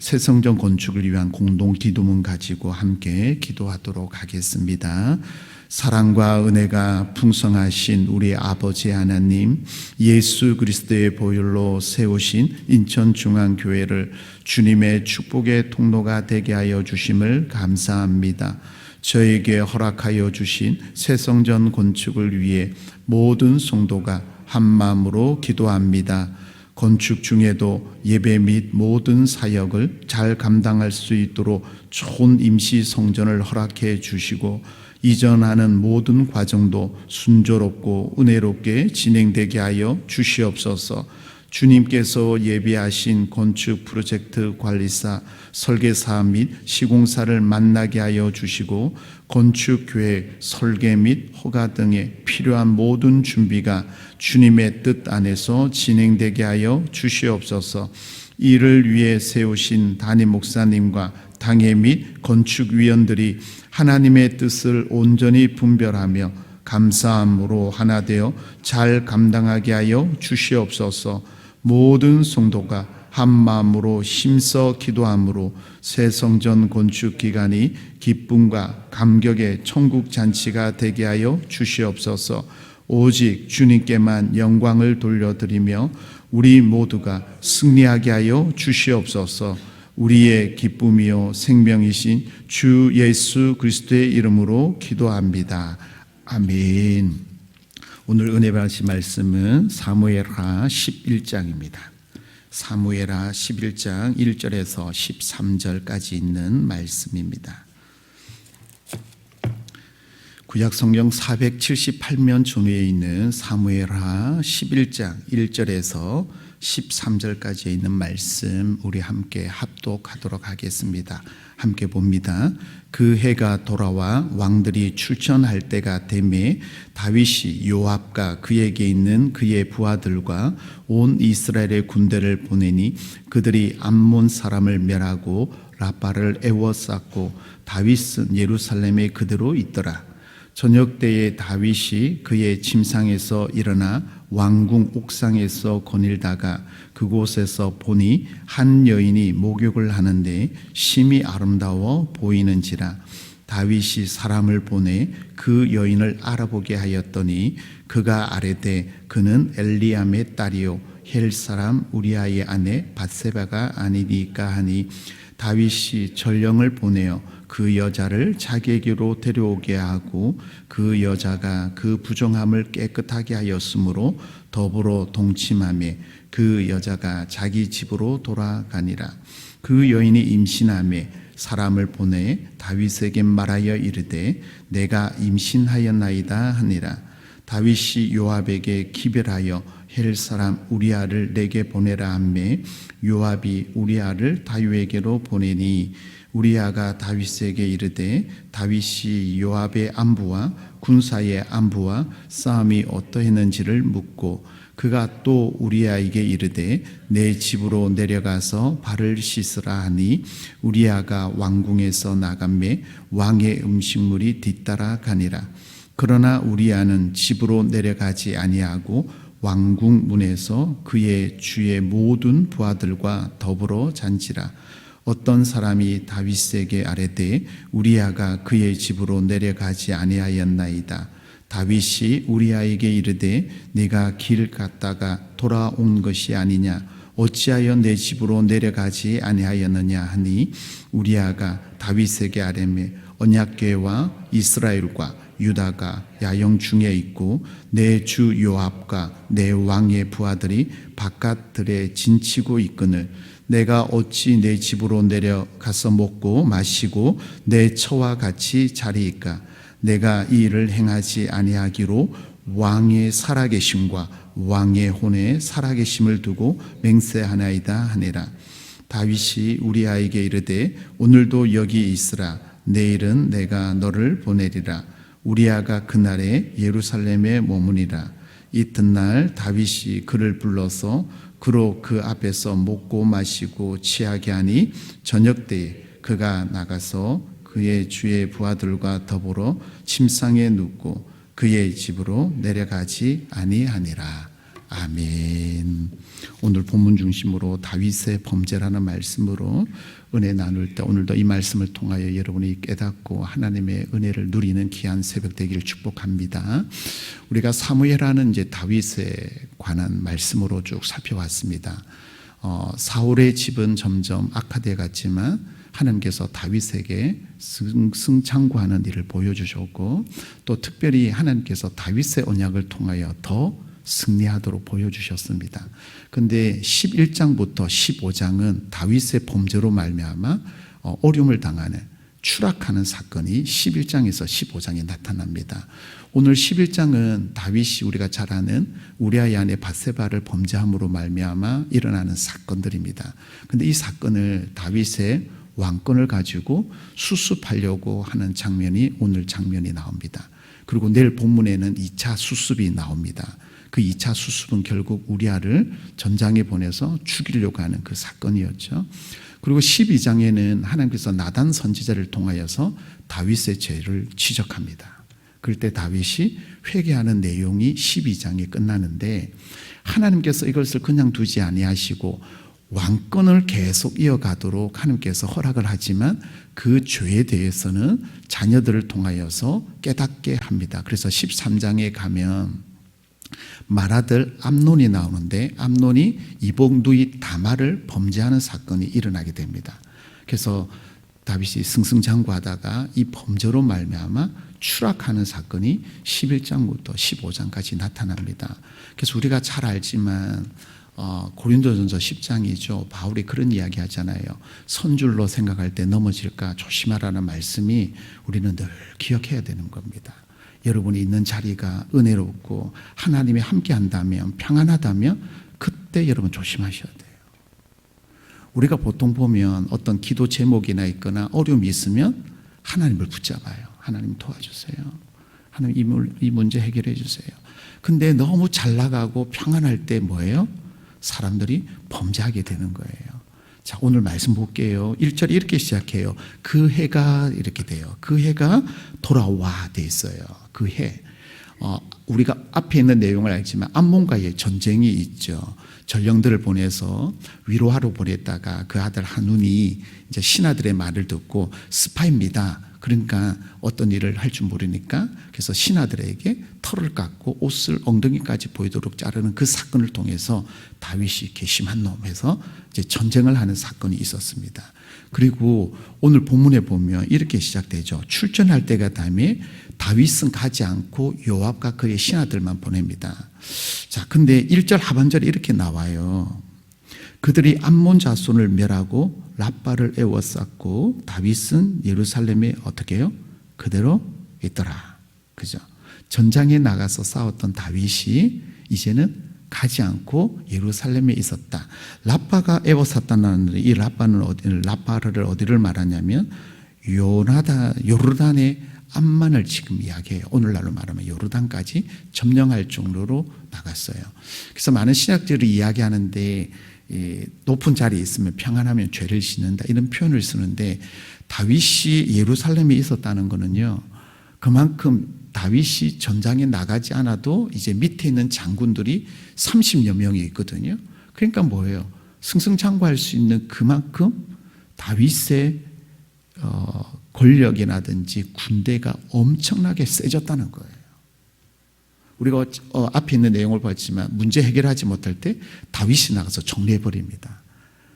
새 성전 건축을 위한 공동 기도문 가지고 함께 기도하도록 하겠습니다. 사랑과 은혜가 풍성하신 우리 아버지 하나님, 예수 그리스도의 보혈로 세우신 인천중앙교회를 주님의 축복의 통로가 되게 하여 주심을 감사합니다. 저에게 허락하여 주신 새 성전 건축을 위해 모든 성도가 한 마음으로 기도합니다. 건축 중에도 예배 및 모든 사역을 잘 감당할 수 있도록 좋은 임시 성전을 허락해 주시고 이전하는 모든 과정도 순조롭고 은혜롭게 진행되게 하여 주시옵소서. 주님께서 예비하신 건축 프로젝트 관리사, 설계사 및 시공사를 만나게 하여 주시고 건축 계획, 설계 및 허가 등에 필요한 모든 준비가 주님의 뜻 안에서 진행되게 하여 주시옵소서. 이를 위해 세우신 담임 목사님과 당회 및 건축위원들이 하나님의 뜻을 온전히 분별하며 감사함으로 하나 되어 잘 감당하게 하여 주시옵소서. 모든 성도가 한 마음으로 힘써 기도함으로 새 성전 건축 기간이 기쁨과 감격의 천국 잔치가 되게 하여 주시옵소서. 오직 주님께만 영광을 돌려드리며 우리 모두가 승리하게 하여 주시옵소서. 우리의 기쁨이요 생명이신 주 예수 그리스도의 이름으로 기도합니다. 아멘. 오늘 은혜 받으실 말씀은 사무엘하 11장입니다. 사무엘하 11장 1절에서 13절까지 있는 말씀입니다. 구약 성경 478면 전후에 있는 사무엘하 11장 1절에서 13절까지 있는 말씀 우리 함께 합독하도록 하겠습니다. 함께 봅니다. 그 해가 돌아와 왕들이 출전할 때가 되매 다윗이 요압과 그에게 있는 그의 부하들과 온 이스라엘의 군대를 보내니 그들이 암몬 사람을 멸하고 라빠를 에워쌌고 다윗은 예루살렘에 그대로 있더라. 저녁 때에 다윗이 그의 침상에서 일어나 왕궁 옥상에서 거닐다가 그곳에서 보니 한 여인이 목욕을 하는데 심히 아름다워 보이는지라. 다윗이 사람을 보내 그 여인을 알아보게 하였더니 그가 아뢰되 그는 엘리암의 딸이요 헬 사람 우리아의 아내 밧세바가 아니니까 하니 다윗이 전령을 보내어 그 여자를 자기에게로 데려오게 하고 그 여자가 그 부정함을 깨끗하게 하였으므로 더불어 동침하며 그 여자가 자기 집으로 돌아가니라. 그 여인이 임신하며 사람을 보내 다윗에게 말하여 이르되 내가 임신하였나이다 하니라. 다윗이 요압에게 기별하여 헬 사람 우리아를 내게 보내라 하매 요압이 우리아를 다윗에게로 보내니 우리아가 다윗에게 이르되 다윗이 요압의 안부와 군사의 안부와 싸움이 어떠했는지를 묻고 그가 또 우리아에게 이르되 내 집으로 내려가서 발을 씻으라 하니 우리아가 왕궁에서 나가매 왕의 음식물이 뒤따라 가니라. 그러나 우리아는 집으로 내려가지 아니하고 왕궁 문에서 그의 주의 모든 부하들과 더불어 잔지라. 어떤 사람이 다윗에게 아뢰되 우리아가 그의 집으로 내려가지 아니하였나이다. 다윗이 우리아에게 이르되 네가 길 갔다가 돌아온 것이 아니냐 어찌하여 내 집으로 내려가지 아니하였느냐 하니 우리아가 다윗에게 아뢰매 언약궤와 이스라엘과 유다가 야영 중에 있고 내 주 요압과 내 왕의 부하들이 바깥들에 진치고 있거늘 내가 어찌 내 집으로 내려가서 먹고 마시고 내 처와 같이 자리이까. 내가 이 일을 행하지 아니하기로 왕의 살아계심과 왕의 혼의 살아계심을 두고 맹세하나이다 하니라. 다윗이 우리아에게 이르되 오늘도 여기 있으라. 내일은 내가 너를 보내리라. 우리아가 그날에 예루살렘에 머무니라. 이튿날 다윗이 그를 불러서 그로 그 앞에서 먹고 마시고 취하게 하니 저녁 때에 그가 나가서 그의 주의 부하들과 더불어 침상에 눕고 그의 집으로 내려가지 아니하니라. 아멘. 오늘 본문 중심으로 다윗의 범죄라는 말씀으로 은혜 나눌 때 오늘도 이 말씀을 통하여 여러분이 깨닫고 하나님의 은혜를 누리는 귀한 새벽 되기를 축복합니다. 우리가 사무엘하는 이제 다윗에 관한 말씀으로 쭉 살펴왔습니다. 사울의 집은 점점 악화되어 갔지만 하나님께서 다윗에게 승창구하는 일을 보여주셨고 또 특별히 하나님께서 다윗의 언약을 통하여 더 승리하도록 보여주셨습니다. 그런데 11장부터 15장은 다윗의 범죄로 말미암아 어려움을 당하는 추락하는 사건이 11장에서 15장에 나타납니다. 오늘 11장은 다윗이 우리가 잘 아는 우리아의 아내 밧세바를 범죄함으로 말미암아 일어나는 사건들입니다. 그런데 이 사건을 다윗의 왕권을 가지고 수습하려고 하는 장면이 오늘 장면이 나옵니다. 그리고 내일 본문에는 2차 수습이 나옵니다. 그 2차 수습은 결국 우리아를 전장에 보내서 죽이려고 하는 그 사건이었죠. 그리고 12장에는 하나님께서 나단 선지자를 통하여서 다윗의 죄를 지적합니다. 그럴 때 다윗이 회개하는 내용이 12장에 끝나는데 하나님께서 이것을 그냥 두지 아니하시고 왕권을 계속 이어가도록 하나님께서 허락을 하지만 그 죄에 대해서는 자녀들을 통하여서 깨닫게 합니다. 그래서 13장에 가면 맏아들 암논이 나오는데 암논이 이복누이 다말을 범죄하는 사건이 일어나게 됩니다. 그래서 다윗이 승승장구하다가 이 범죄로 말미암아 추락하는 사건이 11장부터 15장까지 나타납니다. 그래서 우리가 잘 알지만 고린도전서 10장이죠. 바울이 그런 이야기 하잖아요. 선줄로 생각할 때 넘어질까 조심하라는 말씀이 우리는 늘 기억해야 되는 겁니다. 여러분이 있는 자리가 은혜롭고 하나님이 함께 한다면 평안하다면 그때 여러분 조심하셔야 돼요. 우리가 보통 보면 어떤 기도 제목이나 있거나 어려움이 있으면 하나님을 붙잡아요. 하나님 도와주세요. 하나님 이 문제 해결해 주세요. 근데 너무 잘 나가고 평안할 때 뭐예요? 사람들이 범죄하게 되는 거예요. 자, 오늘 말씀 볼게요. 1절이 이렇게 시작해요. 그 해가 이렇게 돼요. 그 해가 돌아와 돼 있어요. 그 해. 우리가 앞에 있는 내용을 알지만 암몬과의 전쟁이 있죠. 전령들을 보내서 위로하러 보냈다가 그 아들 한운이 이제 신하들의 말을 듣고 스파입니다. 그러니까 어떤 일을 할 줄 모르니까 그래서 신하들에게 털을 깎고 옷을 엉덩이까지 보이도록 자르는 그 사건을 통해서 다윗이 괘씸한 놈에서 이제 전쟁을 하는 사건이 있었습니다. 그리고 오늘 본문에 보면 이렇게 시작되죠. 출전할 때가 되면 다윗은 가지 않고 요압과 그의 신하들만 보냅니다. 자, 근데 1절 하반절에 이렇게 나와요. 그들이 암몬 자손을 멸하고 랍바를 에워쌌고 다윗은 예루살렘에 어떻게 해요? 그대로 있더라. 그죠? 전장에 나가서 싸웠던 다윗이 이제는 가지 않고 예루살렘에 있었다. 랍바가 에워쌌다는 이 랍바를 어디를 말하냐면 요르단의 암만을 지금 이야기해요. 오늘날로 말하면 요르단까지 점령할 정도로 나갔어요. 그래서 많은 신학들이 이야기하는데 높은 자리에 있으면 평안하면 죄를 씻는다 이런 표현을 쓰는데 다윗이 예루살렘에 있었다는 것은요 그만큼 다윗이 전장에 나가지 않아도 이제 밑에 있는 장군들이 30여 명이 있거든요. 그러니까 뭐예요? 승승장구할 수 있는 그만큼 다윗의 권력이라든지 군대가 엄청나게 세졌다는 거예요. 우리가 앞에 있는 내용을 봤지만 문제 해결하지 못할 때 다윗이 나가서 정리해버립니다.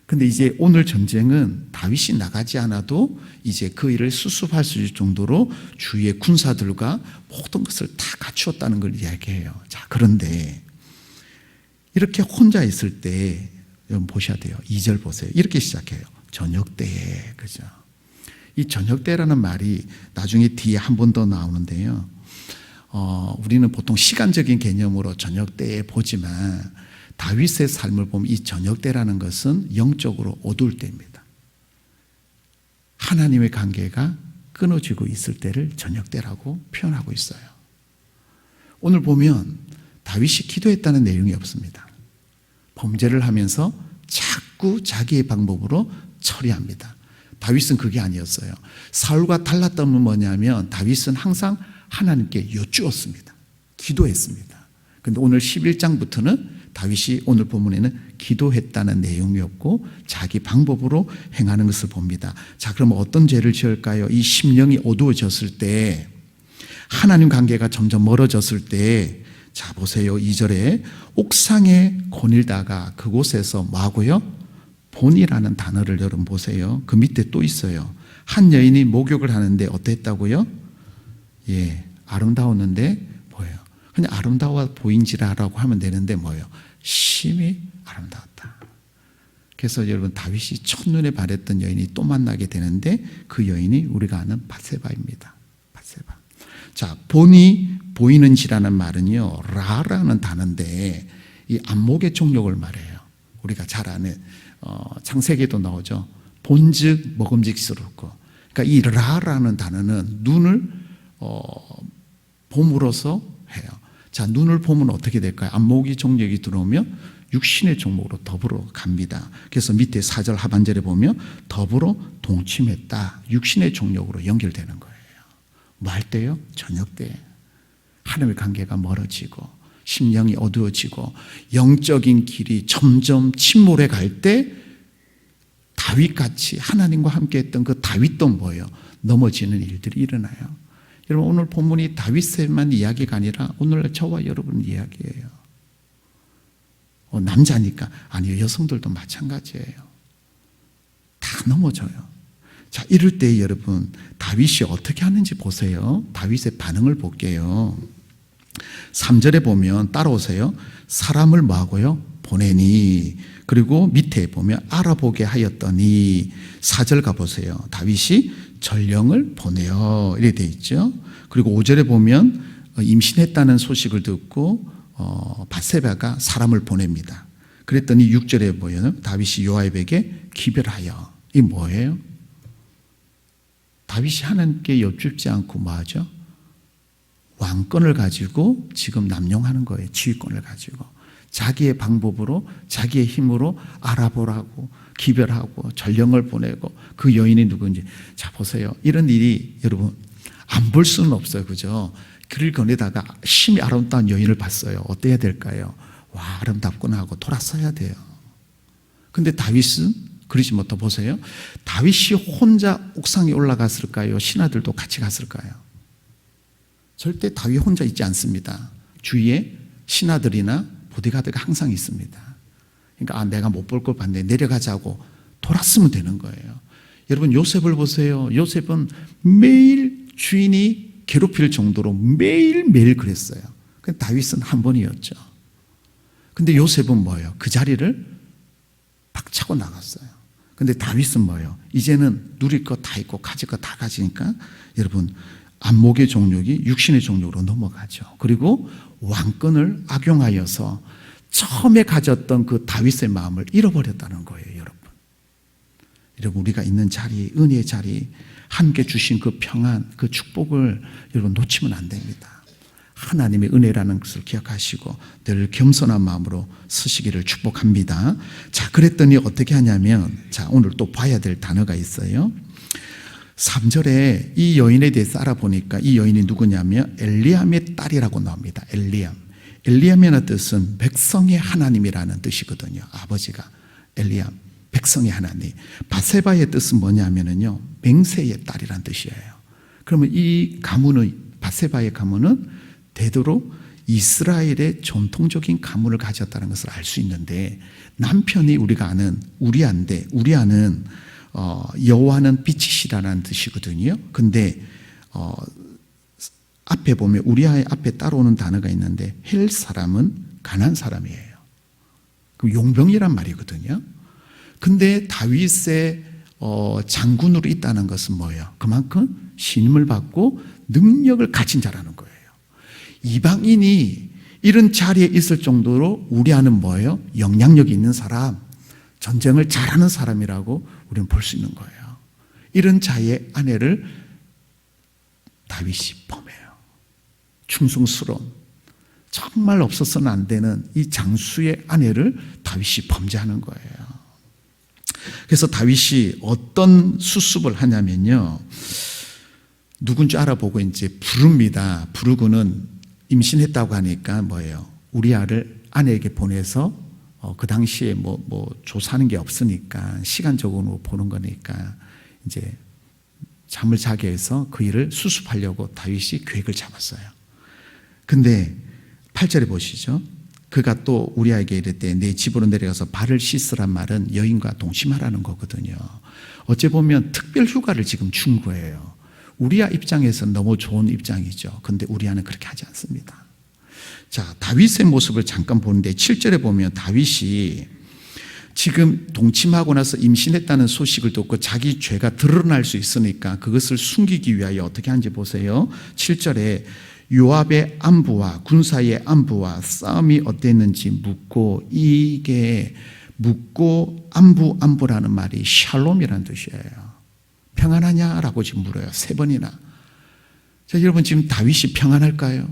근데 이제 오늘 전쟁은 다윗이 나가지 않아도 이제 그 일을 수습할 수 있을 정도로 주위의 군사들과 모든 것을 다 갖추었다는 걸 이야기해요. 자, 그런데 이렇게 혼자 있을 때 여러분 보셔야 돼요. 2절 보세요. 이렇게 시작해요. 저녁 때에. 그죠? 이 저녁 때라는 말이 나중에 뒤에 한 번 더 나오는데요. 우리는 보통 시간적인 개념으로 저녁 때에 보지만 다윗의 삶을 보면 이 저녁 때라는 것은 영적으로 어두울 때입니다. 하나님의 관계가 끊어지고 있을 때를 저녁 때라고 표현하고 있어요. 오늘 보면 다윗이 기도했다는 내용이 없습니다. 범죄를 하면서 자꾸 자기의 방법으로 처리합니다. 다윗은 그게 아니었어요. 사울과 달랐던 건 뭐냐면 다윗은 항상 하나님께 여쭈었습니다. 기도했습니다. 그런데 오늘 11장부터는 다윗이 오늘 본문에는 기도했다는 내용이었고 자기 방법으로 행하는 것을 봅니다. 자, 그럼 어떤 죄를 지을까요? 이 심령이 어두워졌을 때, 하나님 관계가 점점 멀어졌을 때, 자 보세요. 2절에 옥상에 거닐다가 그곳에서 뭐하고요? 본이라는 단어를 여러분 보세요. 그 밑에 또 있어요. 한 여인이 목욕을 하는데 어땠다고요? 예, 아름다웠는데 뭐예요? 그냥 아름다워 보인지라라고 하면 되는데 뭐예요? 심히 아름다웠다. 그래서 여러분 다윗이 첫눈에 반했던 여인이 또 만나게 되는데 그 여인이 우리가 아는 밧세바입니다. 밧세바. 자, 본이 보이는지라는 말은요, 라라는 단어인데 이 안목의 종력을 말해요. 우리가 잘 아는 창세기에도 나오죠. 본즉 먹음직스럽고. 그러니까 이 라라는 단어는 눈을 봄으로써 해요. 자, 눈을 보면 어떻게 될까요? 안목이 종력이 들어오면 육신의 종목으로 더불어 갑니다. 그래서 밑에 4절 하반절에 보면 더불어 동침했다. 육신의 종력으로 연결되는 거예요. 뭐 할 때요? 저녁 때. 하나님의 관계가 멀어지고 심령이 어두워지고 영적인 길이 점점 침몰해 갈 때 다윗같이 하나님과 함께 했던 그 다윗도 뭐예요? 넘어지는 일들이 일어나요. 여러분 오늘 본문이 다윗에만 이야기가 아니라 오늘날 저와 여러분 이야기예요. 남자니까 아니요, 여성들도 마찬가지예요. 다 넘어져요. 자, 이럴 때 여러분 다윗이 어떻게 하는지 보세요. 다윗의 반응을 볼게요. 3절에 보면 따라오세요. 사람을 뭐하고요? 보내니. 그리고 밑에 보면 알아보게 하였더니. 4절 가보세요. 다윗이 전령을 보내요. 이렇게 돼 있죠. 그리고 5절에 보면 임신했다는 소식을 듣고 밧세바가 사람을 보냅니다. 그랬더니 6절에 보면 다윗이 요압에게 기별하여. 이게 뭐예요? 다윗이 하나님께 여쭙지 않고 뭐하죠? 왕권을 가지고 지금 남용하는 거예요. 지휘권을 가지고 자기의 방법으로 자기의 힘으로 알아보라고 기별하고 전령을 보내고 그 여인이 누군지. 자 보세요. 이런 일이 여러분 안 볼 수는 없어요. 그죠? 길을 거니다가 심히 아름다운 여인을 봤어요. 어때야 될까요? 와, 아름답구나 하고 돌아서야 돼요. 근데 다윗은 그러지 못해. 보세요. 다윗이 혼자 옥상에 올라갔을까요? 신하들도 같이 갔을까요? 절대 다윗 혼자 있지 않습니다. 주위에 신하들이나 보디가드가 항상 있습니다. 그러니까 내가 못 볼 걸 봤네, 내려가자고 돌았으면 되는 거예요. 여러분 요셉을 보세요. 요셉은 매일 주인이 괴롭힐 정도로 매일매일 그랬어요. 근데 다윗은 한 번이었죠. 근데 요셉은 뭐예요? 그 자리를 박차고 나갔어요. 근데 다윗은 뭐예요? 이제는 누릴 것 다 있고 가질 것 다 가지니까 여러분 안목의 종력이 육신의 종력으로 넘어가죠. 그리고 왕권을 악용하여서 처음에 가졌던 그 다윗의 마음을 잃어버렸다는 거예요. 여러분 우리가 있는 자리, 은혜의 자리, 함께 주신 그 평안, 그 축복을 여러분 놓치면 안 됩니다. 하나님의 은혜라는 것을 기억하시고 늘 겸손한 마음으로 서시기를 축복합니다. 자, 그랬더니 어떻게 하냐면, 자, 오늘 또 봐야 될 단어가 있어요. 3절에 이 여인에 대해서 알아보니까 이 여인이 누구냐면 엘리암의 딸이라고 나옵니다. 엘리암. 엘리암이라는 뜻은 백성의 하나님이라는 뜻이거든요. 아버지가 엘리암, 백성의 하나님. 밧세바의 뜻은 뭐냐면요, 맹세의 딸이라는 뜻이에요. 그러면 이 가문의, 밧세바의 가문은 되도록 이스라엘의 전통적인 가문을 가졌다는 것을 알 수 있는데, 남편이 우리가 아는 우리아인데, 우리아는 여호와는 빛이시라는 뜻이거든요. 근데 앞에 보면 우리아의 앞에 따라오는 단어가 있는데 헬 사람은 가난 사람이에요. 그 용병이란 말이거든요. 근데 다윗의 장군으로 있다는 것은 뭐예요? 그만큼 신임을 받고 능력을 가진 자라는 거예요. 이방인이 이런 자리에 있을 정도로 우리아는 뭐예요? 영향력이 있는 사람, 전쟁을 잘하는 사람이라고 우리는 볼 수 있는 거예요. 이런 자의 아내를 다윗이 범해요. 충성스러운, 정말 없어서는 안 되는 이 장수의 아내를 다윗이 범죄하는 거예요. 그래서 다윗이 어떤 수습을 하냐면요, 누군지 알아보고 이제 부릅니다. 부르고는 임신했다고 하니까 뭐예요? 우리아를 아내에게 보내서 그 당시에 뭐 조사하는 게 없으니까 시간적으로 보는 거니까 이제 잠을 자게 해서 그 일을 수습하려고 다윗이 계획을 잡았어요. 근데 8절에 보시죠. 그가 또 우리아에게 이르되 내 집으로 내려가서 발을 씻으란 말은 여인과 동침하라는 거거든요. 어째 보면 특별 휴가를 지금 준 거예요. 우리아 입장에서는 너무 좋은 입장이죠. 근데 우리아는 그렇게 하지 않습니다. 자, 다윗의 모습을 잠깐 보는데 7절에 보면 다윗이 지금 동침하고 나서 임신했다는 소식을 듣고 자기 죄가 드러날 수 있으니까 그것을 숨기기 위하여 어떻게 하는지 보세요. 7절에 요압의 안부와 군사의 안부와 싸움이 어땠는지 묻고, 이게 묻고 안부라는 말이 샬롬이라는 뜻이에요. 평안하냐라고 지금 물어요. 3번이나. 자, 여러분 지금 다윗이 평안할까요?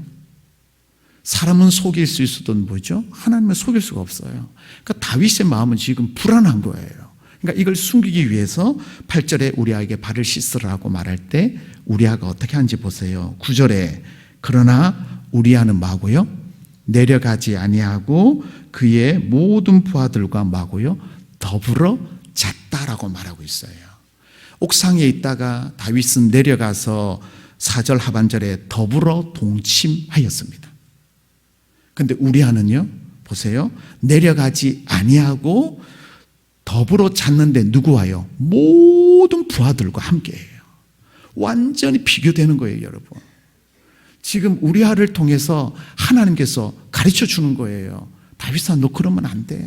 사람은 속일 수 있어도 뭐죠? 하나님은 속일 수가 없어요. 그러니까 다윗의 마음은 지금 불안한 거예요. 그러니까 이걸 숨기기 위해서 8절에 우리아에게 발을 씻으라고 말할 때 우리아가 어떻게 하는지 보세요. 9절에 그러나 우리아는 뭐하고요? 내려가지 아니하고 그의 모든 부하들과 뭐하고요? 더불어 잤다라고 말하고 있어요. 옥상에 있다가 다윗은 내려가서 4절 하반절에 더불어 동침하였습니다. 근데 우리아는요, 보세요. 내려가지 아니하고 더불어 잤는데 누구와요? 모든 부하들과 함께해요. 완전히 비교되는 거예요, 여러분. 지금 우리아를 통해서 하나님께서 가르쳐 주는 거예요. 다윗아, 너 그러면 안 돼.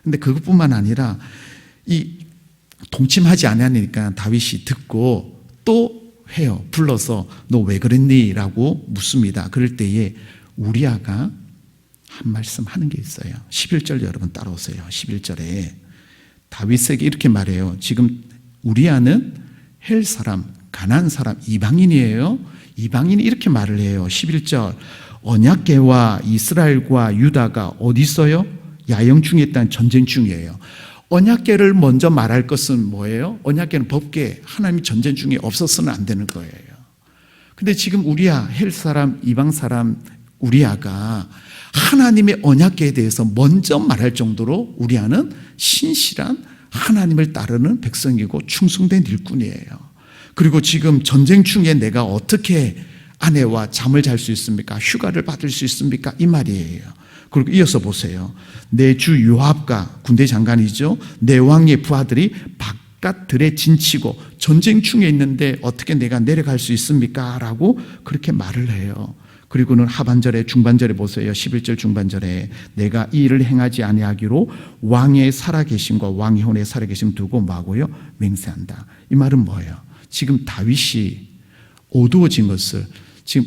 근데 그것뿐만 아니라 이 동침하지 않으니까 다윗이 듣고 또 해요. 불러서 너 왜 그랬니? 라고 묻습니다. 그럴 때에 우리아가 한 말씀 하는 게 있어요. 11절 여러분 따라오세요. 11절에 다윗에게 이렇게 말해요. 지금 우리아는 헬 사람, 가나안 사람, 이방인이에요. 이방인이 이렇게 말을 해요. 11절 언약궤와 이스라엘과 유다가 어디 있어요? 야영 중에 있다는 전쟁 중이에요. 언약궤를 먼저 말할 것은 뭐예요? 언약궤는 법궤, 하나님이 전쟁 중에 없었으면 안 되는 거예요. 근데 지금 우리아, 헬 사람, 이방 사람 우리아가 하나님의 언약궤에 대해서 먼저 말할 정도로 우리아는 신실한 하나님을 따르는 백성이고 충성된 일꾼이에요. 그리고 지금 전쟁 중에 내가 어떻게 아내와 잠을 잘 수 있습니까? 휴가를 받을 수 있습니까? 이 말이에요. 그리고 이어서 보세요. 내 주 요압과 군대 장관이죠. 내 왕의 부하들이 바깥들에 진치고 전쟁 중에 있는데 어떻게 내가 내려갈 수 있습니까? 라고 그렇게 말을 해요. 그리고는 하반절에 중반절에 보세요. 11절 중반절에 내가 이 일을 행하지 아니하기로 왕의 살아계심과 왕의 혼의 살아계심 두고 뭐하고요? 맹세한다. 이 말은 뭐예요? 지금 다윗이 어두워진 것을 지금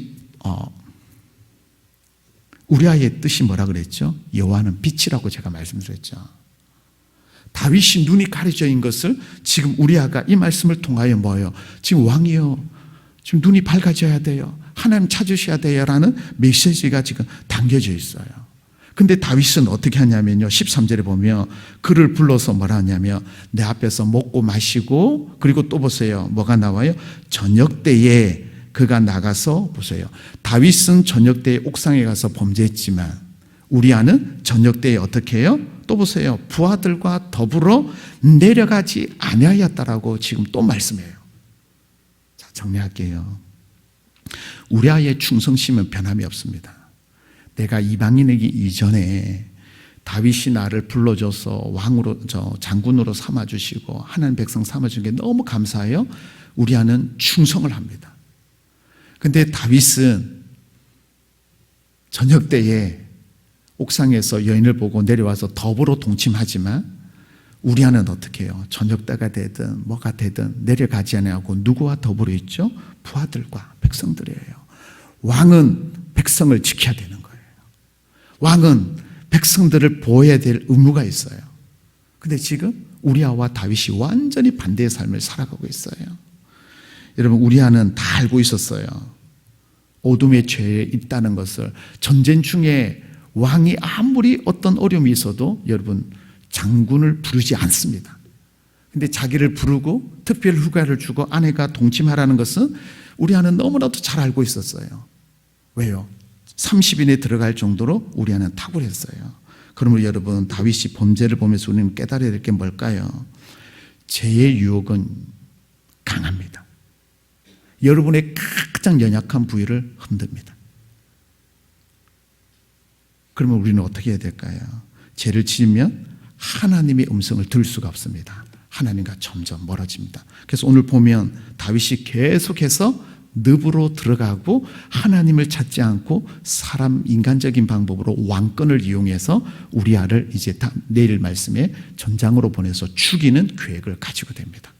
우리아의 뜻이 뭐라 그랬죠? 여호와는 빛이라고 제가 말씀드렸죠. 다윗이 눈이 가려져 있는 것을 지금 우리아가 이 말씀을 통하여 뭐예요? 지금 왕이요, 지금 눈이 밝아져야 돼요. 하나님 찾으셔야 돼요 라는 메시지가 지금 담겨져 있어요. 근데 다윗은 어떻게 하냐면요, 13절에 보면 그를 불러서 뭐라 하냐면 내 앞에서 먹고 마시고, 그리고 또 보세요, 뭐가 나와요? 저녁 때에 그가 나가서 보세요. 다윗은 저녁 때에 옥상에 가서 범죄했지만 우리아는 저녁 때에 어떻게 해요? 또 보세요. 부하들과 더불어 내려가지 아니하였다라고 지금 또 말씀해요. 자, 정리할게요. 우리아의 충성심은 변함이 없습니다. 내가 이방인이기 이전에 다윗이 나를 불러줘서 왕으로, 장군으로 삼아주시고 하나님 백성 삼아준 게 너무 감사해요. 우리아는 충성을 합니다. 근데 다윗은 저녁 때에 옥상에서 여인을 보고 내려와서 더불어 동침하지만 우리아는 어떻게 해요? 저녁 때가 되든 뭐가 되든 내려가지 않고 누구와 더불어 있죠? 부하들과 백성들이에요. 왕은 백성을 지켜야 되는 거예요. 왕은 백성들을 보호해야 될 의무가 있어요. 근데 지금 우리아와 다윗이 완전히 반대의 삶을 살아가고 있어요. 여러분, 우리아는 다 알고 있었어요. 어둠의 죄에 있다는 것을. 전쟁 중에 왕이 아무리 어떤 어려움이 있어도 여러분 장군을 부르지 않습니다. 근데 자기를 부르고 특별 휴가를 주고 아내가 동침하라는 것은 우리아는 너무나도 잘 알고 있었어요. 왜요? 30인에 들어갈 정도로 우리아는 탁월했어요. 그러므로 여러분, 다윗이 범죄를 보면서 우리는 깨달아야 될 게 뭘까요? 죄의 유혹은 강합니다. 여러분의 가장 연약한 부위를 흔듭니다. 그러면 우리는 어떻게 해야 될까요? 죄를 지으면 하나님의 음성을 들을 수가 없습니다. 하나님과 점점 멀어집니다. 그래서 오늘 보면 다윗이 계속해서 늪으로 들어가고 하나님을 찾지 않고 사람 인간적인 방법으로 왕권을 이용해서 우리아를 이제 내일 말씀에 전장으로 보내서 죽이는 계획을 가지고 됩니다.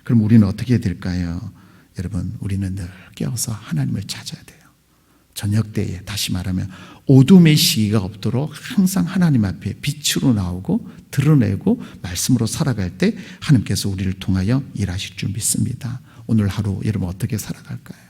그럼 우리는 어떻게 해야 될까요? 여러분, 우리는 늘 깨어서 하나님을 찾아야 돼요. 저녁 때에, 다시 말하면 어둠의 시기가 없도록 항상 하나님 앞에 빛으로 나오고 드러내고 말씀으로 살아갈 때 하나님께서 우리를 통하여 일하실 줄 믿습니다. 오늘 하루 여러분 어떻게 살아갈까요?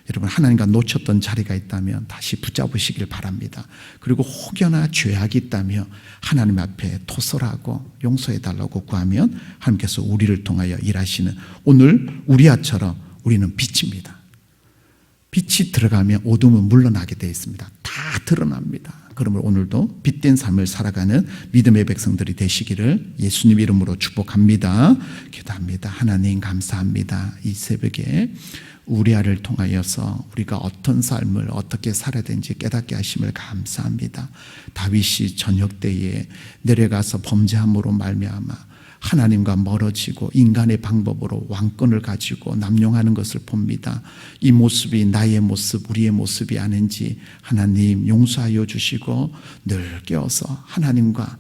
여러분, 하나님과 놓쳤던 자리가 있다면 다시 붙잡으시길 바랍니다. 그리고 혹여나 죄악이 있다면 하나님 앞에 토설하고 용서해달라고 구하면 하나님께서 우리를 통하여 일하시는, 오늘 우리아처럼 우리는 빛입니다. 빛이 들어가면 어둠은 물러나게 되어 있습니다. 다 드러납니다. 그러므로 오늘도 빛된 삶을 살아가는 믿음의 백성들이 되시기를 예수님 이름으로 축복합니다. 기도합니다. 하나님 감사합니다. 이 새벽에 우리아를 통하여서 우리가 어떤 삶을 어떻게 살아야 되는지 깨닫게 하심을 감사합니다. 다윗이 저녁 때에 내려가서 범죄함으로 말미암아 하나님과 멀어지고 인간의 방법으로 왕권을 가지고 남용하는 것을 봅니다. 이 모습이 나의 모습, 우리의 모습이 아닌지 하나님 용서하여 주시고 늘 깨어서 하나님과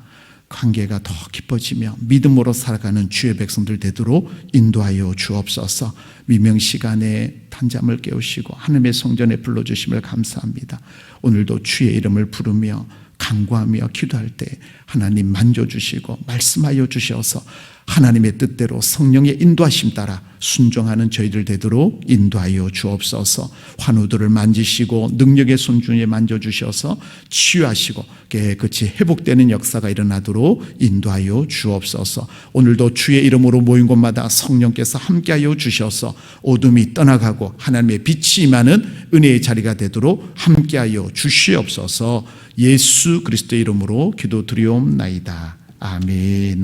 관계가 더 깊어지며 믿음으로 살아가는 주의 백성들 되도록 인도하여 주옵소서. 미명 시간에 단잠을 깨우시고 하나님의 성전에 불러주심을 감사합니다. 오늘도 주의 이름을 부르며 간구하며 기도할 때 하나님 만져주시고 말씀하여 주셔서 하나님의 뜻대로 성령의 인도하심 따라 순종하는 저희들 되도록 인도하여 주옵소서. 환우들을 만지시고 능력의 손 중에 만져주셔서 치유하시고 깨끗이 회복되는 역사가 일어나도록 인도하여 주옵소서. 오늘도 주의 이름으로 모인 곳마다 성령께서 함께하여 주셔서 어둠이 떠나가고 하나님의 빛이 임하는 은혜의 자리가 되도록 함께하여 주시옵소서. 예수 그리스도의 이름으로 기도드리옵나이다. 아멘.